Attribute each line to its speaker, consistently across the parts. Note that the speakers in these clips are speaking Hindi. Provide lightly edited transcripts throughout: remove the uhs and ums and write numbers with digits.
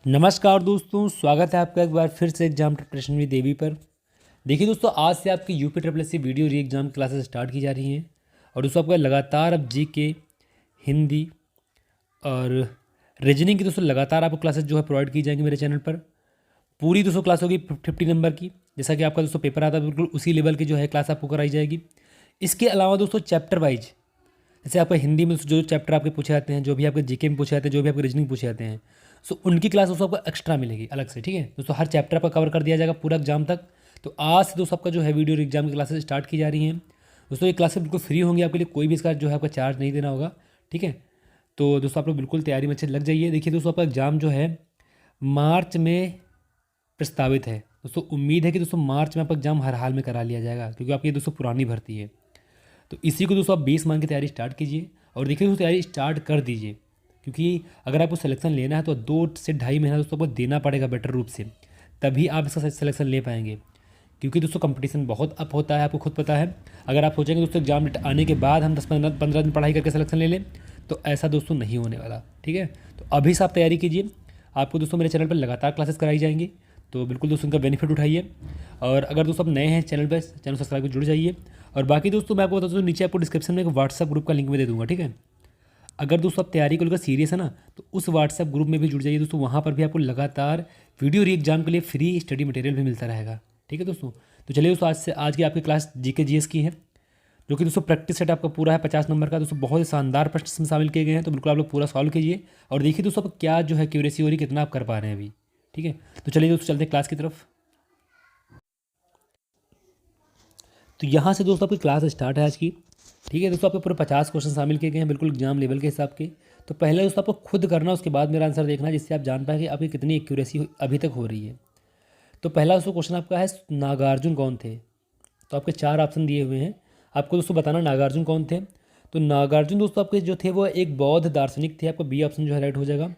Speaker 1: नमस्कार दोस्तों, स्वागत है आपका एक बार फिर से एग्जाम प्रिपरेशन विद देवी पर। देखिए दोस्तों, आज से आपकी UP triple S C video re exam classes start की जा रही हैं। और दोस्तों आपका लगातार अब जीके, हिंदी और रीजनिंग की दोस्तों लगातार आपको क्लासेस जो है प्रोवाइड की जाएंगी मेरे चैनल पर। पूरी दोस्तों क्लास होगी 50 नंबर की, जैसा कि आपका दोस्तों पेपर आता है बिल्कुल उसी लेवल की जो है क्लास आपको कराई जाएगी। इसके अलावा दोस्तों चैप्टर वाइज, जैसे आपका हिंदी में जो चैप्टर आपके पूछे जाते हैं, जो भी आपके जीके में पूछे जाते हैं, जो भी आपके रीजनिंग पूछे जाते हैं, सो उनकी क्लास दोस्तों आपको एक्स्ट्रा मिलेगी अलग से। ठीक है दोस्तों, हर चैप्टर आपका कवर कर दिया जाएगा पूरा एग्जाम तक। तो आज से दोस्तों आपका जो है वीडियो एग्जाम की क्लासेस स्टार्ट की जा रही हैं। दोस्तों ये क्लासेस बिल्कुल फ्री होंगी आपके लिए, कोई भी इसका जो है आपका चार्ज नहीं देना होगा। ठीक है, तो दोस्तों आप लोग बिल्कुल तैयारी में अच्छे लग जाइए। देखिए दोस्तों, आपका एग्जाम जो है मार्च में प्रस्तावित है। दोस्तों उम्मीद है कि दोस्तों मार्च में आपका एग्जाम हर हाल में करा लिया जाएगा, क्योंकि आपकी दोस्तों पुरानी भर्ती है। तो इसी को दोस्तों आप 20 मान की तैयारी स्टार्ट कीजिए और देखिए दोस्तों तैयारी स्टार्ट कर दीजिए, क्योंकि अगर आपको सिलेक्शन लेना है तो 2 से ढाई महीना दोस्तों आपको देना पड़ेगा बेटर रूप से, तभी आप इसका सिलेक्शन ले पाएंगे। क्योंकि दोस्तों कंपटीशन बहुत अप होता है, आपको खुद पता है। अगर आप सोचेंगे दोस्तों एग्जाम आने के बाद हम 10-15 दिन पढ़ाई करके सिलेक्शन ले लें, तो ऐसा दोस्तों नहीं होने वाला। ठीक है, तो अभी से आप तैयारी कीजिए। आपको दोस्तों मेरे चैनल पर लगातार क्लासेस कराई जाएंगी, तो बिल्कुल दोस्तों इनका बेनिफिट उठाइए। और अगर दोस्तों आप नए हैं चैनल पर, चैनल सब्सक्राइब कर जुड़ जाइए। और बाकी दोस्तों मैं आपको बता दूँ, नीचे आपको डिस्क्रिप्शन में एक व्हाट्सएप ग्रुप का लिंक भी दे दूँगा। ठीक है, अगर दोस्तों आप तैयारी को लेकर सीरियस है ना, तो उस व्हाट्सएप ग्रुप में भी जुड़ जाइए दोस्तों। वहाँ पर भी आपको लगातार वीडियो री एग्जाम के लिए फ्री स्टडी मटेरियल भी मिलता रहेगा। ठीक है दोस्तों, तो चलिए दोस्तों आज की आपकी क्लास जीके जीएस की है, जो कि दोस्तों प्रैक्टिस सेट आपका पूरा है 50 नंबर का। दोस्तों बहुत ही शानदार प्रश्न इसमें शामिल किए गए हैं, तो बिल्कुल आप लोग पूरा सॉल्व कीजिए और देखिए दोस्तों आप क्या जो है क्यूरेसी हो रही, कितना आप कर पा रहे हैं अभी। ठीक है, तो चलिए दोस्तों चलते हैं क्लास की तरफ। तो यहाँ से दोस्तों आपकी क्लास स्टार्ट है आज की। ठीक है दोस्तों, आपके पूरे 50 क्वेश्चन शामिल किए गए हैं बिल्कुल एग्जाम लेवल के हिसाब के। तो पहले दोस्तों आपको खुद करना, उसके बाद मेरा आंसर देखना, जिससे आप जान पाए कि आपकी कितनी एक्यूरेसी अभी तक हो रही है। तो पहला दोस्तों क्वेश्चन आपका है, नागार्जुन कौन थे। तो आपके 4 ऑप्शन दिए हुए हैं, आपको दोस्तों बताना नागार्जुन कौन थे। तो नागार्जुन दोस्तों आपके जो थे वो एक बौद्ध दार्शनिक थे। आपका बी ऑप्शन जो है राइट हो जाएगा।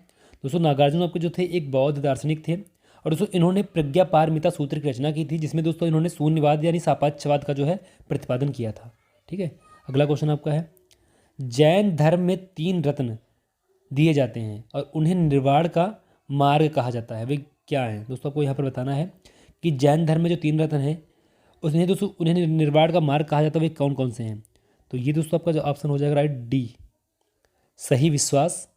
Speaker 1: दोस्तों नागार्जुन आपके जो थे एक बौद्ध दार्शनिक थे, और दोस्तों इन्होंने प्रज्ञा पारमिता सूत्र की रचना की थी, जिसमें दोस्तों इन्होंने शून्यवाद यानी सापेक्षवाद का जो है प्रतिपादन किया था। ठीक है, अगला क्वेश्चन आपका है, जैन धर्म में 3 रत्न दिए जाते हैं और उन्हें निर्वाण का मार्ग कहा जाता है, वे क्या हैं। दोस्तों आपको यहाँ पर बताना है कि जैन धर्म में जो 3 रत्न हैं उसमें दोस्तों उन्हें निर्वाण का मार्ग कहा जाता है, वे कौन कौन से हैं। तो ये दोस्तों आपका जो ऑप्शन हो जाएगा राइट डी, सही विश्वास,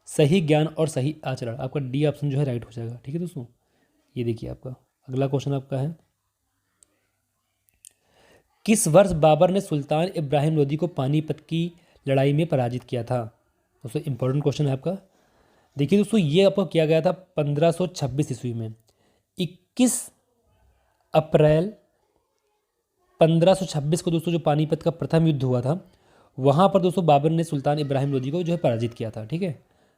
Speaker 1: सही ज्ञान और सही आचरण। आपका डी ऑप्शन जो है राइट हो जाएगा। ठीक है दोस्तों, ये देखिए आपका अगला क्वेश्चन आपका है, किस वर्ष बाबर ने सुल्तान इब्राहिम लोदी को पानीपत की लड़ाई में पराजित किया था। दोस्तों इंपॉर्टेंट क्वेश्चन है आपका। देखिए दोस्तों, ये आपको किया गया था 1526 ईस्वी में। 21 अप्रैल 1526 को दोस्तों जो पानीपत का प्रथम युद्ध हुआ था, वहाँ पर दोस्तों बाबर ने सुल्तान इब्राहिम लोदी को जो है पराजित किया था। ठीक है,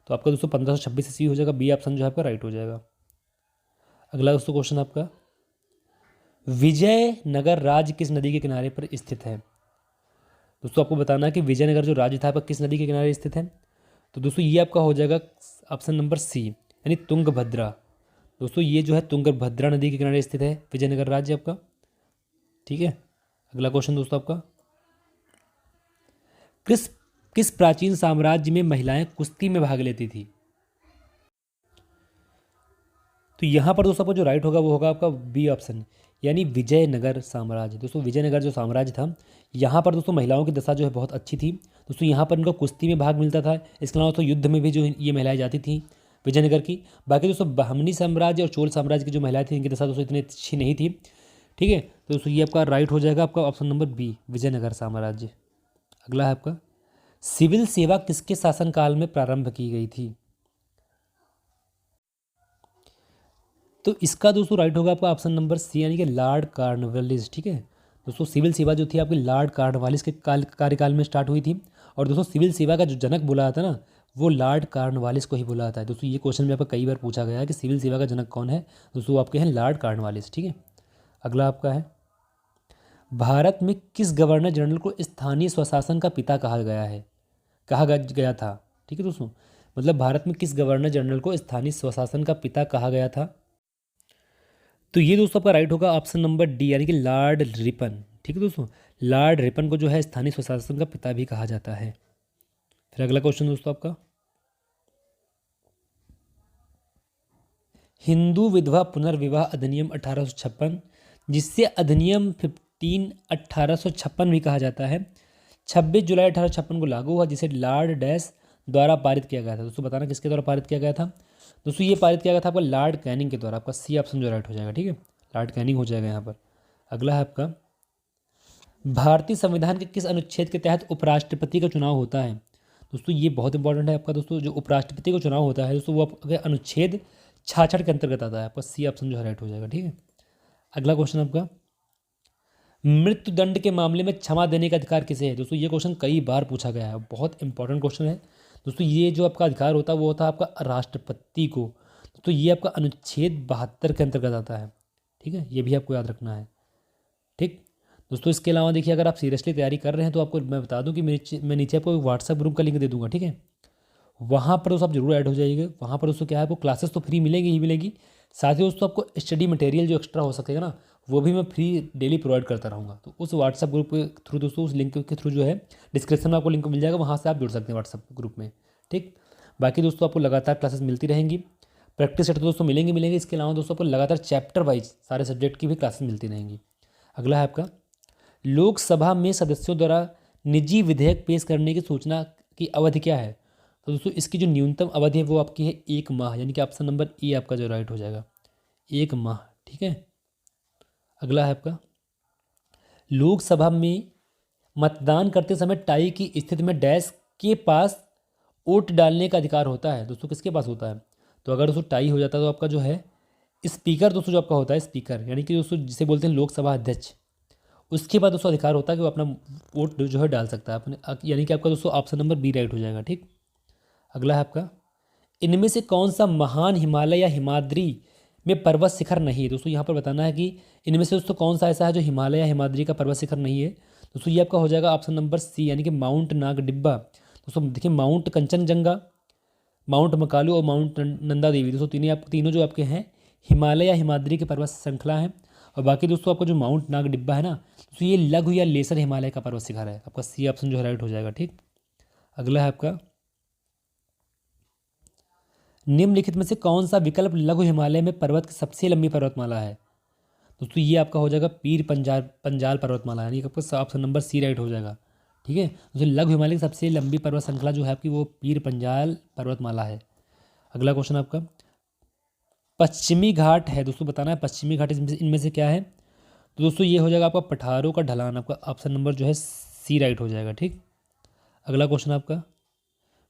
Speaker 1: तो आपका दोस्तों 1526 ईस्वी हो जाएगा, बी ऑप्शन जो है आपका राइट हो जाएगा। अगला दोस्तों क्वेश्चन आपका, विजयनगर राज्य किस नदी के किनारे पर स्थित है। दोस्तों आपको बताना है कि विजयनगर जो राज्य था आपका किस नदी के किनारे स्थित है। तो दोस्तों ये आपका हो जाएगा ऑप्शन नंबर सी, यानी तुंगभद्रा। दोस्तों ये जो है तुंगभद्रा नदी के किनारे स्थित है विजयनगर राज्य आपका। ठीक है, अगला क्वेश्चन दोस्तों आपका, किस किस प्राचीन साम्राज्य में महिलाएं कुश्ती में भाग लेती थी। तो यहाँ पर दोस्तों आपका जो राइट होगा वो होगा आपका बी ऑप्शन, यानी विजयनगर साम्राज्य। दोस्तों विजयनगर जो साम्राज्य था, यहाँ पर दोस्तों महिलाओं की दशा जो है बहुत अच्छी थी। दोस्तों यहाँ पर इनको कुश्ती में भाग मिलता था, इसके अलावा तो युद्ध में भी जो ये महिलाएं जाती थी विजयनगर की। बाकी दोस्तों बहमनी साम्राज्य और चोल साम्राज्य की जो महिलाएं थी, इनकी दशा दोस्तों इतनी अच्छी नहीं थी। ठीक है, तो दोस्तों ये आपका राइट हो जाएगा, आपका ऑप्शन नंबर बी, विजयनगर साम्राज्य। अगला है आपका, सिविल सेवा किसके शासनकाल में प्रारंभ की गई थी। तो इसका दोस्तों राइट होगा आपका ऑप्शन नंबर सी, यानी कि लॉर्ड कॉर्नवालिस। ठीक है दोस्तों, सिविल सेवा जो थी आपकी लॉर्ड कॉर्नवालिस के कार्यकाल में स्टार्ट हुई थी। और दोस्तों सिविल सेवा का जो जनक बोला जाता है ना, वो लॉर्ड कॉर्नवालिस को ही बोला जाता है। दोस्तों ये क्वेश्चन में आपका कई बार पूछा गया है कि सिविल सेवा का जनक कौन है। दोस्तों आपके हैं लॉर्ड कॉर्नवालिस। ठीक है, अगला आपका है, भारत में किस गवर्नर जनरल को स्थानीय स्वशासन का पिता कहा गया था। ठीक है दोस्तों, मतलब भारत में किस गवर्नर जनरल को स्थानीय स्वशासन का पिता कहा गया था। तो ये दोस्तों आपका राइट होगा ऑप्शन नंबर डी, यानी कि लॉर्ड रिपन। ठीक है दोस्तों, लॉर्ड रिपन को जो है स्थानीय स्वशासन का पिता भी कहा जाता है। फिर अगला क्वेश्चन दोस्तों आपका, हिंदू विधवा पुनर्विवाह अधिनियम 1856, जिससे अधिनियम 15/1856 भी कहा जाता है, 26 जुलाई 1856 को लागू हुआ, जिसे लॉर्ड डैश द्वारा पारित किया गया था। दोस्तों बताना किसके द्वारा पारित किया गया था। दोस्तों ये पारित किया गया था आपका लॉर्ड कैनिंग के द्वारा। आपका सी ऑप्शन जो राइट हो जाएगा, ठीक है, लॉर्ड कैनिंग हो जाएगा यहाँ पर। अगला है आपका, भारतीय संविधान के किस अनुच्छेद के तहत उपराष्ट्रपति का चुनाव होता है। दोस्तों ये बहुत इंपॉर्टेंट है आपका। दोस्तों जो उपराष्ट्रपति का चुनाव होता है दोस्तों वो आपका अनुच्छेद 66 के अंतर्गत आता है। आपका सी ऑप्शन जो है राइट हो जाएगा, ठीक है। अगला क्वेश्चन आपका, मृत्यु दंड के मामले में क्षमा देने का अधिकार किसे है। दोस्तों ये क्वेश्चन कई बार पूछा गया है, बहुत इंपॉर्टेंट क्वेश्चन है। दोस्तों ये जो आपका अधिकार होता है वो होता है आपका राष्ट्रपति को। तो ये आपका अनुच्छेद 72 के अंतर्गत आता है, ठीक है, ये भी आपको याद रखना है, ठीक। दोस्तों इसके अलावा देखिए, अगर आप सीरियसली तैयारी कर रहे हैं तो आपको मैं बता दूं कि मैं नीचे आपको व्हाट्सएप ग्रुप का लिंक दे दूंगा, ठीक है। वहाँ पर दोस्तों आप जरूर ऐड हो जाइएगा। वहाँ पर दोस्तों क्या है, आपको क्लासेस तो फ्री मिलेगी ही मिलेगी, साथ ही दोस्तों आपको स्टडी मटेरियल जो एक्स्ट्रा हो सकेगा ना वो भी मैं फ्री डेली प्रोवाइड करता रहूँगा। तो उस व्हाट्सएप ग्रुप के थ्रू दोस्तों, उस लिंक के थ्रू जो है डिस्क्रिप्शन में आपको लिंक मिल जाएगा, वहाँ से आप जुड़ सकते हैं व्हाट्सएप ग्रुप में, ठीक। बाकी दोस्तों आपको लगातार क्लासेस मिलती रहेंगी, प्रैक्टिस सेट तो दोस्तों मिलेंगे। इसके अलावा दोस्तों आपको लगातार चैप्टर वाइज सारे सब्जेक्ट की भी क्लासेस मिलती रहेंगी। अगला है आपका, लोकसभा में सदस्यों द्वारा निजी विधेयक पेश करने की सूचना की अवधि क्या है। तो दोस्तों इसकी जो न्यूनतम अवधि है वो आपकी है 1 माह, यानी कि ऑप्शन नंबर ए आपका जो राइट हो जाएगा, 1 माह, ठीक है। अगला है आपका, लोकसभा में मतदान करते समय टाई की स्थिति में डैश के पास वोट डालने का अधिकार होता है। दोस्तों किसके पास होता है। तो अगर दोस्तों टाई हो जाता है तो आपका जो है स्पीकर, दोस्तों जो आपका होता है स्पीकर, यानी कि दोस्तों जिसे बोलते हैं लोकसभा अध्यक्ष, उसके बाद दोस्तों अधिकार होता है कि वो अपना वोट जो है डाल सकता है अपने, यानी कि आपका दोस्तों ऑप्शन नंबर बी राइट हो जाएगा, ठीक। अगला है आपका, इनमें से कौन सा महान हिमालय या हिमाद्री में पर्वत शिखर नहीं है। दोस्तों यहाँ पर बताना है कि इनमें से दोस्तों कौन सा ऐसा है जो हिमालय या हिमाद्री का पर्वत शिखर नहीं है। दोस्तों ये आपका हो जाएगा ऑप्शन नंबर सी, यानी कि माउंट नागडिब्बा। दोस्तों देखिए, माउंट कंचनजंगा, माउंट मकालू और माउंट नंदा देवी, दोस्तों तीनों जो आपके हैं हिमालय या हिमाद्री के पर्वत श्रृंखला हैं। और बाकी दोस्तों आपका जो माउंट नागडिब्बा है ना, तो ये लघु या लेसर हिमालय का पर्वत शिखर है। आपका सी ऑप्शन जो है राइट हो जाएगा, ठीक। अगला है आपका, निम्नलिखित में से कौन सा विकल्प लघु हिमालय में पर्वत की सबसे लंबी पर्वतमाला है। दोस्तों ये आपका हो जाएगा पीर पंजाल पर्वतमाला, यानी कि आपका ऑप्शन नंबर सी राइट हो जाएगा, ठीक है। दोस्तों लघु हिमालय की सबसे लंबी पर्वत श्रृंखला जो है आपकी वो पीर पंजाल पर्वतमाला है। अगला क्वेश्चन आपका, पश्चिमी घाट है। दोस्तों बताना है पश्चिमी घाट इनमें से क्या है। तो दोस्तों ये हो जाएगा आपका पठारों का ढलान। आपका ऑप्शन नंबर जो है सी राइट हो जाएगा, ठीक। अगला क्वेश्चन आपका,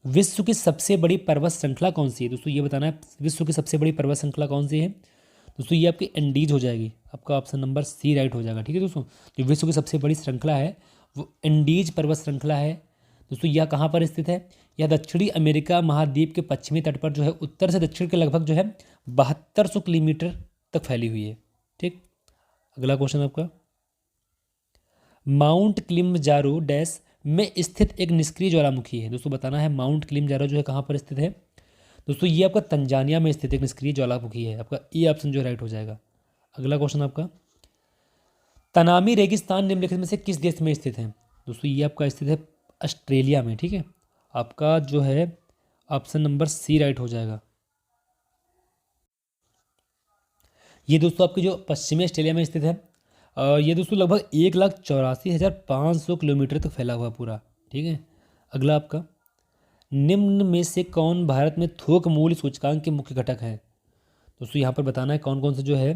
Speaker 1: विश्व की सबसे बड़ी पर्वत श्रृंखला कौन सी है। दोस्तों ये बताना है विश्व की सबसे बड़ी पर्वत श्रृंखला कौन सी है। दोस्तों ये आपकी एंडीज हो जाएगी। आपका ऑप्शन नंबर सी राइट हो जाएगा, ठीक है। दोस्तों जो विश्व की सबसे बड़ी श्रृंखला है वो एंडीज पर्वत श्रृंखला है। दोस्तों यह कहाँ पर स्थित है। यह दक्षिणी अमेरिका महाद्वीप के पश्चिमी तट पर जो है उत्तर से दक्षिण के लगभग जो है 7200 किलोमीटर तक फैली हुई है, ठीक। अगला क्वेश्चन आपका, माउंट किलिमंजारो डैश में स्थित एक निष्क्रिय ज्वालामुखी है। दोस्तों बताना है माउंट किलिमंजारो जो है कहाँ पर स्थित है। दोस्तों ये आपका तंजानिया में स्थित एक निष्क्रिय ज्वालामुखी है। आपका ए ऑप्शन जो राइट हो जाएगा। अगला क्वेश्चन आपका, तनामी रेगिस्तान निम्नलिखित में से किस देश में स्थित है। दोस्तों ये आपका स्थित है ऑस्ट्रेलिया में, ठीक है। आपका जो है ऑप्शन नंबर सी राइट हो जाएगा। ये दोस्तों आपकी जो पश्चिमी ऑस्ट्रेलिया में स्थित है, ये दोस्तों लगभग 1,84,500 किलोमीटर तक फैला हुआ पूरा, ठीक है। अगला आपका, निम्न में से कौन भारत में थोक मूल्य सूचकांक के मुख्य घटक हैं। दोस्तों यहाँ पर बताना है कौन कौन से जो है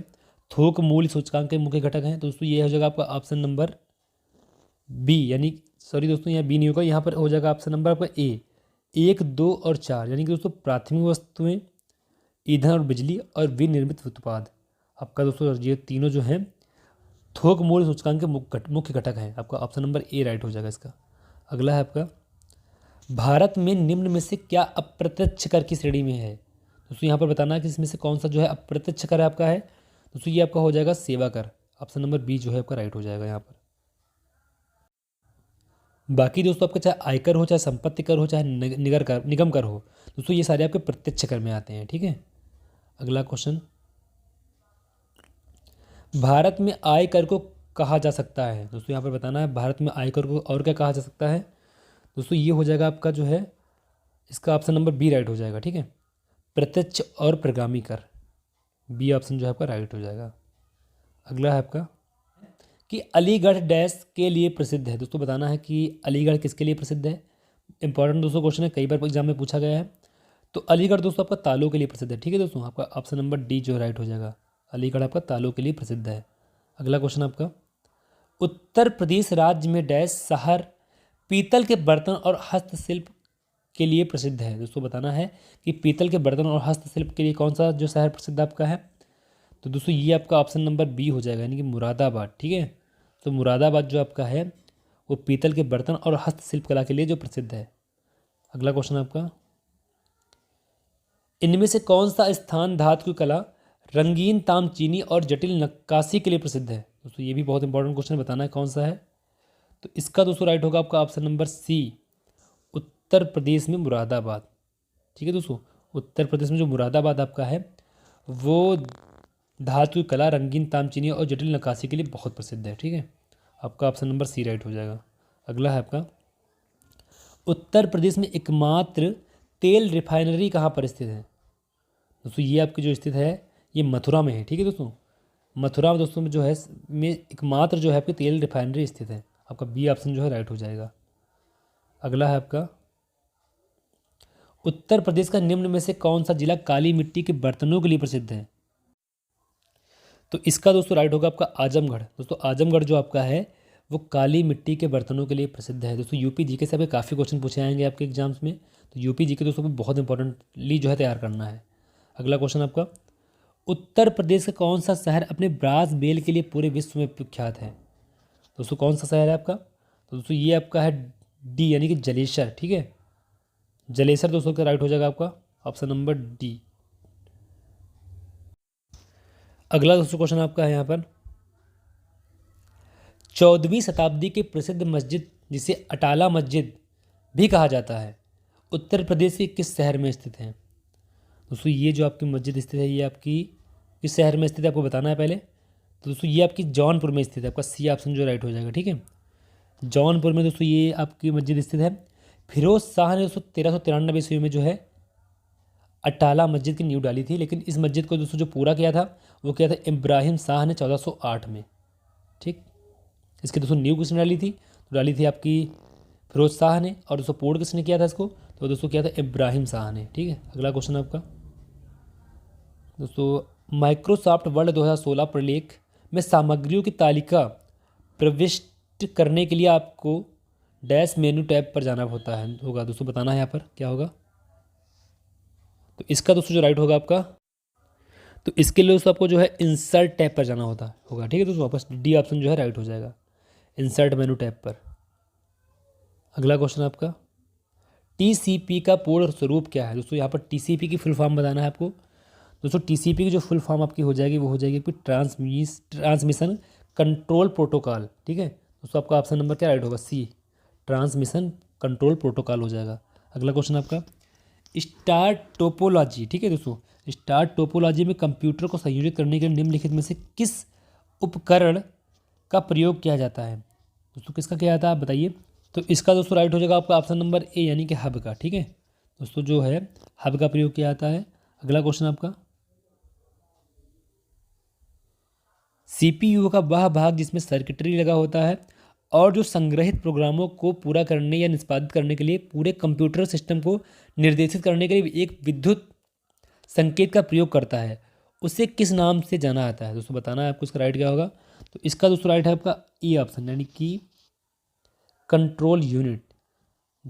Speaker 1: थोक मूल्य सूचकांक के मुख्य घटक हैं। दोस्तों ये हो जाएगा आपका ऑप्शन नंबर बी, यानी सॉरी दोस्तों यहाँ बी नहीं होगा, यहाँ पर हो जाएगा ऑप्शन नंबर आपका ए, 1, 2 और 4, यानी कि दोस्तों प्राथमिक वस्तुएं, ईंधन और बिजली और विनिर्मित उत्पाद। आपका दोस्तों ये तीनों जो हैं थोक मूल्य सूचकांक के मुख्य घटक हैं। आपका ऑप्शन नंबर ए राइट हो जाएगा इसका। अगला है आपका, भारत में निम्न में से क्या अप्रत्यक्ष कर की श्रेणी में है। दोस्तों यहाँ पर बताना है कि इसमें से कौन सा जो है अप्रत्यक्ष कर आपका है। दोस्तों ये आपका हो जाएगा सेवा कर। ऑप्शन नंबर बी जो है आपका राइट हो जाएगा यहाँ पर। बाकी दोस्तों आपका चाहे आयकर हो, चाहे संपत्ति कर हो, चाहे निगम कर हो, दोस्तों ये सारे आपके प्रत्यक्ष कर में आते हैं, ठीक है। अगला क्वेश्चन, भारत में आय कर को कहा जा सकता है। दोस्तों यहाँ पर बताना है भारत में आय कर को और क्या कहा जा सकता है। दोस्तों ये हो जाएगा आपका जो है इसका ऑप्शन नंबर बी राइट हो जाएगा, ठीक है। प्रत्यक्ष और प्रगामी कर। बी ऑप्शन जो है आपका राइट हो जाएगा। अगला है आपका कि अलीगढ़ डैश के लिए प्रसिद्ध है। दोस्तों बताना है कि अलीगढ़ किसके लिए प्रसिद्ध है। इंपॉर्टेंट दोस्तों क्वेश्चन है, कई बार एग्जाम में पूछा गया है। तो अलीगढ़ दोस्तों आपका तालों के लिए प्रसिद्ध है। ठीक है दोस्तों, आपका ऑप्शन नंबर डी जो राइट हो जाएगा। अलीगढ़ आपका तालों के लिए प्रसिद्ध है। अगला क्वेश्चन आपका उत्तर प्रदेश राज्य में डैश शहर पीतल के बर्तन और हस्तशिल्प के लिए प्रसिद्ध है। दोस्तों बताना है कि पीतल के बर्तन और हस्तशिल्प के लिए कौन सा जो शहर प्रसिद्ध आपका है। तो दोस्तों ये आपका ऑप्शन नंबर बी हो जाएगा, यानी कि मुरादाबाद। ठीक है, तो मुरादाबाद जो आपका है वो पीतल के बर्तन और हस्तशिल्प कला के लिए जो प्रसिद्ध है। अगला क्वेश्चन आपका इनमें से कौन सा स्थान धातु की कला, रंगीन तामचीनी और जटिल नक्काशी के लिए प्रसिद्ध है। दोस्तों ये भी बहुत इंपॉर्टेंट क्वेश्चन है, बताना है कौन सा है। तो इसका दोस्तों राइट होगा आपका option number C, Uttar Pradesh में मुरादाबाद। ठीक है दोस्तों, उत्तर प्रदेश में जो मुरादाबाद आपका है वो धातु की कला, रंगीन तामचीनी और जटिल नक्काशी के लिए बहुत प्रसिद्ध है। ठीक है, आपका ऑप्शन नंबर सी राइट हो जाएगा। अगला है आपका उत्तर प्रदेश में एकमात्र तेल रिफाइनरी कहाँ पर स्थित है। दोस्तों ये आपकी जो स्थित है ये मथुरा में है। ठीक है दोस्तों, मथुरा में दोस्तों में जो है में एकमात्र जो है आपकी तेल रिफाइनरी स्थित है। आपका बी ऑप्शन जो है राइट हो जाएगा। अगला है आपका उत्तर प्रदेश का निम्न में से कौन सा जिला काली मिट्टी के बर्तनों के लिए प्रसिद्ध है। तो इसका दोस्तों राइट होगा आपका आजमगढ़। दोस्तों आजमगढ़ जो आपका है वो काली मिट्टी के बर्तनों के लिए प्रसिद्ध है। दोस्तों यूपी जीके से आपके काफ़ी क्वेश्चन पूछे आएंगे आपके एग्जाम्स में, तो यूपी जीके दोस्तों को बहुत इंपॉर्टेंटली जो है तैयार करना है। अगला क्वेश्चन आपका उत्तर प्रदेश का कौन सा शहर अपने ब्रास बेल के लिए पूरे विश्व में विख्यात है। दोस्तों कौन सा शहर है आपका। तो दोस्तों ये आपका है डी, यानी कि जलेसर। ठीक है, जलेसर दोस्तों का राइट हो जाएगा आपका ऑप्शन नंबर डी। अगला दोस्तों क्वेश्चन आपका है यहाँ पर 14वीं शताब्दी की प्रसिद्ध मस्जिद जिसे अटाला मस्जिद भी कहा जाता है उत्तर प्रदेश के किस शहर में स्थित है। दोस्तों ये जो आपकी मस्जिद स्थित है ये आपकी किस शहर में स्थित है आपको बताना है पहले। तो दोस्तों ये आपकी जौनपुर में स्थित है। आपका सी ऑप्शन जो राइट हो जाएगा। ठीक है, जौनपुर में दोस्तों ये आपकी मस्जिद स्थित है। फिरोज शाह ने दोस्तों 1393 ईस्वी में जो है अटाला मस्जिद की नींव डाली थी, लेकिन इस मस्जिद को दोस्तों जो पूरा किया था वो किया था इब्राहिम शाह ने 1408 में। ठीक, इसकी दोस्तों नींव किसने डाली थी, तो डाली थी आपकी फिरोज शाह ने, और दोस्तों पूर्ण किसने किया था इसको, तो दोस्तों किया था इब्राहिम शाह ने। ठीक है, अगला क्वेश्चन आपका दोस्तों माइक्रोसॉफ्ट वर्ड 2016 प्रलेख में सामग्रियों की तालिका प्रविष्ट करने के लिए आपको डैश मेनू टैब पर जाना होगा। दोस्तों बताना है यहाँ पर क्या होगा। तो इसका दोस्तों जो राइट होगा आपका, तो इसके लिए दोस्तों आपको जो है इंसर्ट टैब पर जाना होगा। ठीक है दोस्तों, वापस डी ऑप्शन जो है राइट हो जाएगा, इंसर्ट मेनू टैब पर। अगला क्वेश्चन आपका टीसीपी का पूर्ण स्वरूप क्या है। दोस्तों यहाँ पर टीसीपी की फुल फॉर्म बताना है आपको। दोस्तों टीसीपी की जो फुल फॉर्म आपकी हो जाएगी वो हो जाएगी आपकी ट्रांसमिशन कंट्रोल प्रोटोकॉल। ठीक है दोस्तों, आपका ऑप्शन नंबर क्या राइट होगा, सी, ट्रांसमिशन कंट्रोल प्रोटोकॉल हो जाएगा। अगला क्वेश्चन आपका स्टार टोपोलॉजी। ठीक है दोस्तों, स्टार टोपोलॉजी में कंप्यूटर को संयोजित करने के लिए निम्नलिखित में से किस उपकरण का प्रयोग किया जाता है। दोस्तों किसका किया जाता है आप बताइए। तो इसका दोस्तों राइट हो जाएगा आपका ऑप्शन नंबर ए, यानी कि हब का। ठीक है दोस्तों, जो है हब का प्रयोग किया जाता है। अगला क्वेश्चन आपका सीपीयू का वह भाग जिसमें सर्किटरी लगा होता है और जो संग्रहित प्रोग्रामों को पूरा करने या निष्पादित करने के लिए पूरे कंप्यूटर सिस्टम को निर्देशित करने के लिए एक विद्युत संकेत का प्रयोग करता है, उसे किस नाम से जाना जाता है। दोस्तों बताना है आपको इसका राइट क्या होगा। तो इसका दोस्तों राइट है आपका ए ऑप्शन, यानी कि कंट्रोल यूनिट।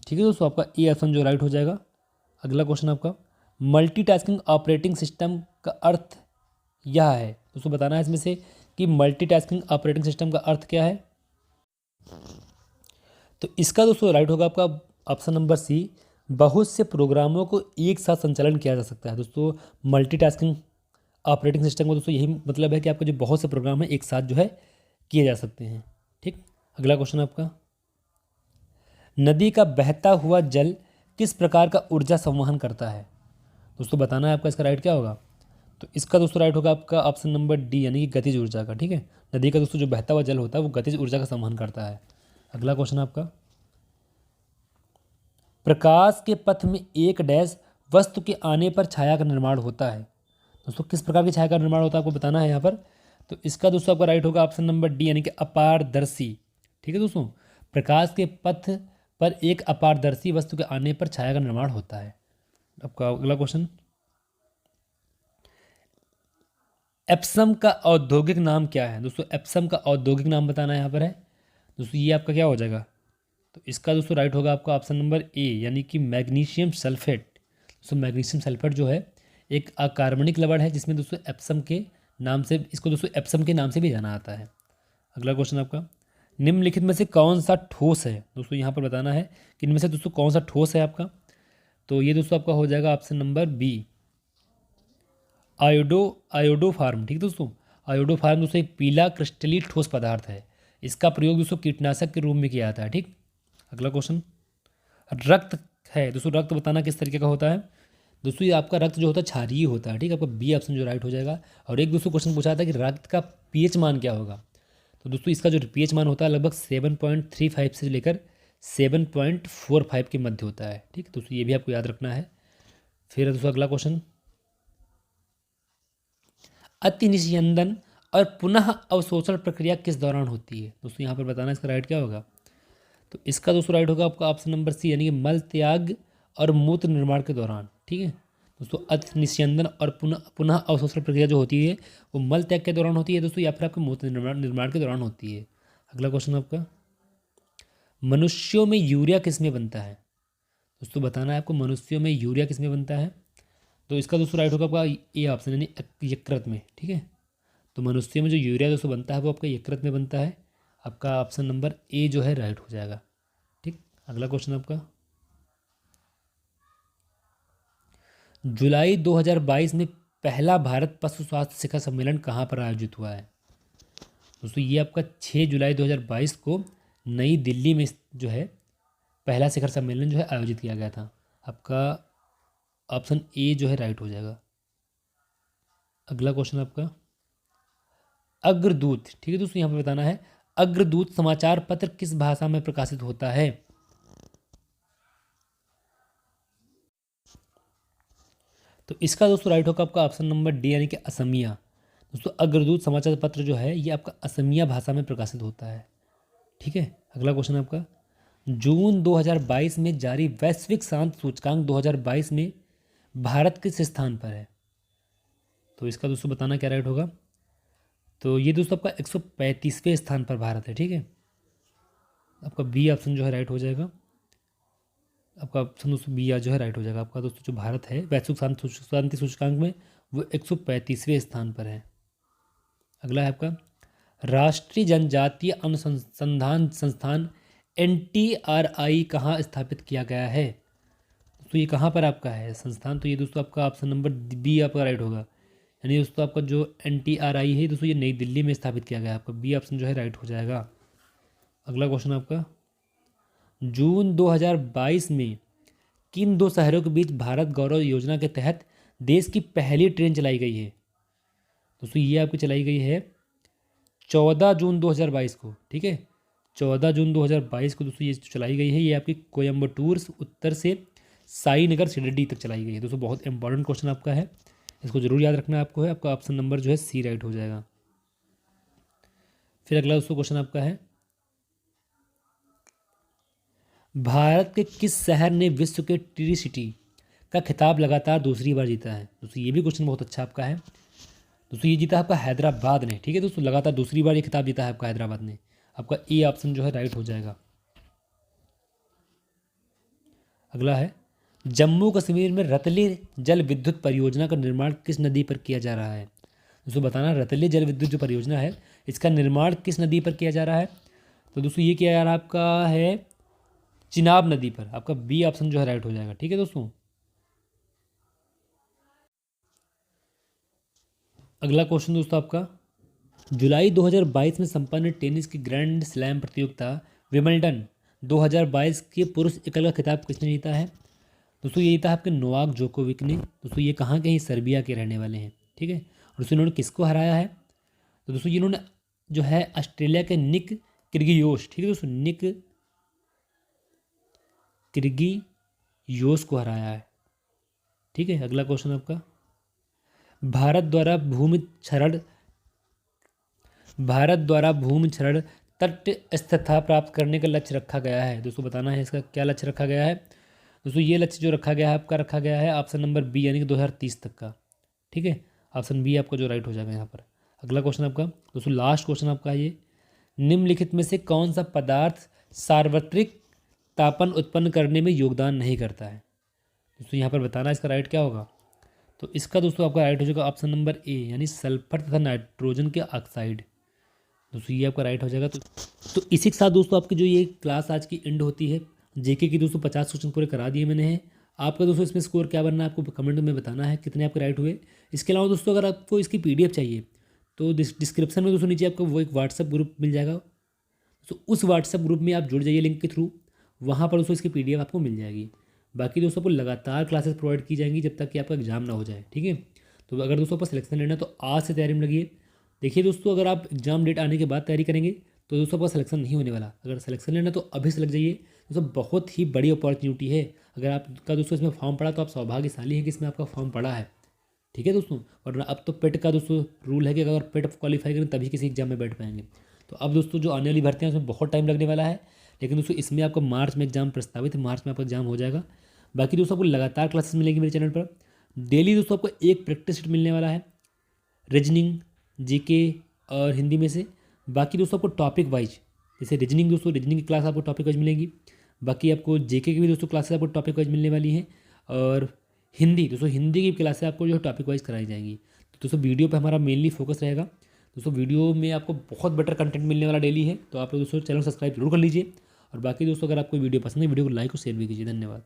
Speaker 1: ठीक है दोस्तों, आपका ए ऑप्शन जो राइट हो जाएगा। अगला क्वेश्चन आपका मल्टीटास्किंग ऑपरेटिंग सिस्टम का अर्थ यह है। दोस्तों बताना है इसमें से कि मल्टीटास्किंग ऑपरेटिंग सिस्टम का अर्थ क्या है। तो इसका दोस्तों राइट होगा आपका ऑप्शन नंबर सी, बहुत से प्रोग्रामों को एक साथ संचालन किया जा सकता है। दोस्तों मल्टीटास्किंग ऑपरेटिंग सिस्टम का दोस्तों यही मतलब है कि आपके जो बहुत से प्रोग्राम हैं एक साथ जो है किए जा सकते हैं। ठीक, अगला क्वेश्चन आपका नदी का बहता हुआ जल किस प्रकार का ऊर्जा संवहन करता है। दोस्तों बताना है आपका इसका राइट क्या होगा। तो इसका दोस्तों राइट होगा आपका ऑप्शन नंबर डी, यानी कि गतिज ऊर्जा का। ठीक है, नदी का दोस्तों जो बहता हुआ जल होता है वो गतिज ऊर्जा का संवहन करता है। अगला क्वेश्चन आपका प्रकाश के पथ में एक डैश वस्तु के आने पर छाया का निर्माण होता है। दोस्तों किस प्रकार की छाया का निर्माण होता है आपको बताना है यहाँ पर। तो इसका दोस्तों आपका राइट होगा ऑप्शन नंबर डी, यानी कि अपारदर्शी। ठीक है दोस्तों, प्रकाश के पथ पर एक अपारदर्शी वस्तु के आने पर छाया का निर्माण होता है। आपका अगला क्वेश्चन, एप्सम का औद्योगिक नाम क्या है। दोस्तों एप्सम का औद्योगिक नाम बताना यहाँ पर है। दोस्तों ये आपका क्या हो जाएगा, तो इसका दोस्तों राइट होगा आपका ऑप्शन नंबर ए, यानी कि मैग्नीशियम सल्फेट। दोस्तों मैग्नीशियम सल्फेट जो है एक अकार्बनिक लवण है, जिसमें दोस्तों एप्सम के नाम से, इसको दोस्तों एप्सम के नाम से भी जाना आता है। अगला क्वेश्चन आपका, निम्नलिखित में से कौन सा ठोस है। दोस्तों यहाँ पर बताना है कि इनमें से दोस्तों कौन सा ठोस है आपका। तो ये दोस्तों आपका हो जाएगा ऑप्शन नंबर बी, आयोडोफार्म। ठीक है दोस्तों, आयोडोफार्म दोस्तों एक पीला क्रिस्टली ठोस पदार्थ है। इसका प्रयोग दोस्तों कीटनाशक के रूप में किया जाता है। ठीक, अगला क्वेश्चन, रक्त है। दोस्तों रक्त बताना किस तरीके का होता है। दोस्तों ये आपका रक्त जो होता है क्षारीय होता है। ठीक है, आपका बी ऑप्शन जो राइट हो जाएगा। और एक दोस्तों क्वेश्चन पूछा था कि रक्त का पीएच मान क्या होगा। तो दोस्तों इसका जो पीएच मान होता है लगभग 7.35 से लेकर 7.45 के मध्य होता है। ठीक, दोस्तों ये भी आपको याद रखना है। फिर दोस्तों अगला क्वेश्चन, अति निस्यंदन और पुनः अवशोषण प्रक्रिया किस दौरान होती है। दोस्तों यहाँ पर बताना इसका राइट क्या होगा। तो इसका दोस्तों राइट होगा आपका ऑप्शन नंबर सी, यानी कि मल त्याग और मूत्र निर्माण के दौरान। ठीक है दोस्तों, अति निस्यंदन और पुनः पुनः अवशोषण प्रक्रिया जो होती है वो मल त्याग के दौरान होती है दोस्तों, या फिर आपके मूत्र निर्माण के दौरान होती है। अगला क्वेश्चन आपका, मनुष्यों में यूरिया किस में बनता है। दोस्तों बताना है आपको मनुष्यों में यूरिया किस में बनता है। तो इसका दोस्तों राइट होगा आपका ए ऑप्शन, यानी यकृत में। ठीक है, तो मनुष्य में जो यूरिया दोस्तों बनता है वो आपका यकृत में बनता है। आपका ऑप्शन नंबर ए जो है राइट हो जाएगा। ठीक, अगला क्वेश्चन आपका, जुलाई 2022 में पहला भारत पशु स्वास्थ्य शिखर सम्मेलन कहाँ पर आयोजित हुआ है। दोस्तों ये आपका 6 जुलाई 2022 को नई दिल्ली में जो है पहला शिखर सम्मेलन जो है आयोजित किया गया था। आपका ऑप्शन ए जो है राइट हो जाएगा। अगला क्वेश्चन आपका, अग्रदूत। ठीक है दोस्तों, यहाँ पे बताना है अग्रदूत समाचार पत्र किस भाषा में प्रकाशित होता है। तो इसका दोस्तों राइट होगा आपका ऑप्शन नंबर डी, यानी कि असमिया। दोस्तों अग्रदूत समाचार पत्र जो है ये आपका असमिया भाषा में प्रकाशित होता है। ठीक है, अगला क्वेश्चन आपका, जून 2022 में जारी वैश्विक शांति सूचकांक 2022 में भारत किस स्थान पर है। तो इसका दोस्तों बताना क्या राइट होगा। तो ये दोस्तों आपका 135वें स्थान पर भारत है। ठीक है, आपका बी ऑप्शन जो है राइट हो जाएगा। आपका ऑप्शन दोस्तों बी जो है राइट हो जाएगा। आपका दोस्तों जो भारत है वैश्विक शांति सूचकांक में वो 135वें स्थान पर है। अगला है आपका, राष्ट्रीय जनजातीय अनुसंधान संस्थान NTRI कहाँ स्थापित किया गया है। तो ये कहाँ पर आपका है संस्थान। तो ये दोस्तों आपका ऑप्शन नंबर बी आपका राइट होगा, यानी दोस्तों आपका जो NTRI है दोस्तों ये नई दिल्ली में स्थापित किया गया है। आपका बी ऑप्शन जो है राइट हो जाएगा। अगला क्वेश्चन आपका, जून 2022 में किन दो शहरों के बीच भारत गौरव योजना के तहत देश की पहली ट्रेन चलाई गई है। दोस्तों ये आपकी चलाई गई है 14 जून 2022 को। ठीक है, 14 जून 2022 को दोस्तों ये चलाई गई है। ये आपकी कोयम्बटूर उत्तर से साईनगर शिरडी तक चलाई गई है। दोस्तों बहुत इंपॉर्टेंट क्वेश्चन आपका है, इसको जरूर याद रखना आपको है। आपका ऑप्शन नंबर जो है सी राइट हो जाएगा। फिर अगला दोस्तों क्वेश्चन आपका है, भारत के किस शहर ने विश्व के ट्री सिटी का खिताब लगातार दूसरी बार जीता है। दोस्तों ये भी क्वेश्चन बहुत अच्छा आपका है। दोस्तों ये जीता है आपका हैदराबाद ने। ठीक है दोस्तों, लगातार दूसरी बार ये खिताब जीता है आपका हैदराबाद ने। आपका ए ऑप्शन जो है राइट हो जाएगा। अगला है, जम्मू कश्मीर में रतली जल विद्युत परियोजना का निर्माण किस नदी पर किया जा रहा है। दोस्तों बताना, रतली जल विद्युत जो परियोजना है इसका निर्माण किस नदी पर किया जा रहा है। तो दोस्तों ये किया जा रहा है आपका है चिनाब नदी पर। आपका बी ऑप्शन जो है राइट हो जाएगा। ठीक है दोस्तों, अगला क्वेश्चन दोस्तों आपका, जुलाई 2022 में संपन्न टेनिस की ग्रैंड स्लैम प्रतियोगिता विंबलडन 2022 के पुरुष एकल का खिताब किसने जीता है। दोस्तों ये जीता है आपके नोवाक जोकोविक ने। दोस्तों ये कहाँ के हैं, सर्बिया के रहने वाले हैं। ठीक है, और दोस्तों इन्होंने किसको हराया है। तो दोस्तों इन्होंने जो है ऑस्ट्रेलिया के निक किर्गियोस। ठीक है दोस्तों, निक किर्गियोस को हराया है। ठीक है, अगला क्वेश्चन आपका, भारत द्वारा भूमि क्षरण तटस्थता प्राप्त करने का लक्ष्य रखा गया है। दोस्तों बताना है इसका क्या लक्ष्य रखा गया है। दोस्तों ये लक्ष्य जो रखा गया है आपका रखा गया है ऑप्शन नंबर बी यानी कि 2030 तक का। ठीक है, ऑप्शन बी आपका जो राइट हो जाएगा यहाँ पर। अगला क्वेश्चन आपका दोस्तों लास्ट क्वेश्चन आपका ये, निम्नलिखित में से कौन सा पदार्थ सार्वत्रिक तापन उत्पन्न करने में योगदान नहीं करता है। दोस्तों यहाँ पर बताना इसका राइट क्या होगा। तो इसका दोस्तों आपका राइट हो जाएगा ऑप्शन नंबर ए यानी सल्फर तथा नाइट्रोजन के ऑक्साइड। दोस्तों ये आपका राइट हो जाएगा। तो इसी के साथ दोस्तों आपकी जो ये क्लास आज की एंड होती है। जेके की दोस्तों 50 क्वेश्चन पूरे करा दिए मैंने हैं। आपका दोस्तों इसमें स्कोर क्या बनना है आपको कमेंट में बताना है कितने आपके राइट हुए। इसके अलावा दोस्तों अगर आपको इसकी PDF चाहिए तो डिस्क्रिप्शन में दोस्तों नीचे आपको वो एक व्हाट्सअप ग्रुप मिल जाएगा। तो उस व्हाट्सअप ग्रुप में आप जुड़ जाइए लिंक के थ्रू, वहाँ पर दोस्तों इसकी PDF आपको मिल जाएगी। बाकी दोस्तों आपको लगातार क्लासेस प्रोवाइड की जाएंगी जब तक कि आपका एग्जाम ना हो जाए। ठीक है, तो अगर दोस्तों आपको सिलेक्शन लेना है तो आज से तैयारी में लगिए। देखिए दोस्तों अगर आप एग्जाम डेट आने के बाद तैयारी करेंगे तो दोस्तों आपका सिलेक्शन नहीं होने वाला। अगर सिलेक्शन लेना है तो अभी से लग जाइए दोस्तों, बहुत ही बड़ी अपॉर्चुनिटी है। अगर आपका दोस्तों इसमें फॉर्म पड़ा तो आप सौभाग्यशाली हैं कि इसमें आपका फॉर्म पड़ा है। ठीक है दोस्तों, और अब तो पेट का दोस्तों रूल है कि अगर पेट क्वालिफाई करें तभी किसी एग्जाम में बैठ पाएंगे। तो अब दोस्तों जो आने वाली भर्तियाँ उसमें बहुत टाइम लगने वाला है, लेकिन दोस्तों इसमें आपको मार्च में एग्जाम प्रस्तावित है, मार्च में आपका एग्जाम हो जाएगा। बाकी दोस्तों आपको लगातार क्लासेस मिलेंगी मेरे चैनल पर। डेली दोस्तों आपको एक प्रैक्टिस सेट मिलने वाला है रीजनिंग, जीके और हिंदी में से। बाकी दोस्तों आपको टॉपिक वाइज, जैसे रीजनिंग दोस्तों रीजनिंग की क्लास आपको टॉपिक वाइज मिलेंगी। बाकी आपको जेके की भी दोस्तों क्लासेस आपको टॉपिक वाइज मिलने वाली हैं। और हिंदी दोस्तों हिंदी की क्लासेस आपको जो है टॉपिक वाइज कराई जाएंगी। तो दोस्तों वीडियो पे हमारा मेनली फोकस रहेगा। दोस्तों वीडियो में आपको बहुत बेटर कंटेंट मिलने वाला डेली है। तो आप लोग दोस्तों चैनल सब्सक्राइब जरूर कर लीजिए। और बाकी दोस्तों अगर आपको वीडियो पसंद है वीडियो को लाइक और शेयर भी कीजिए। धन्यवाद।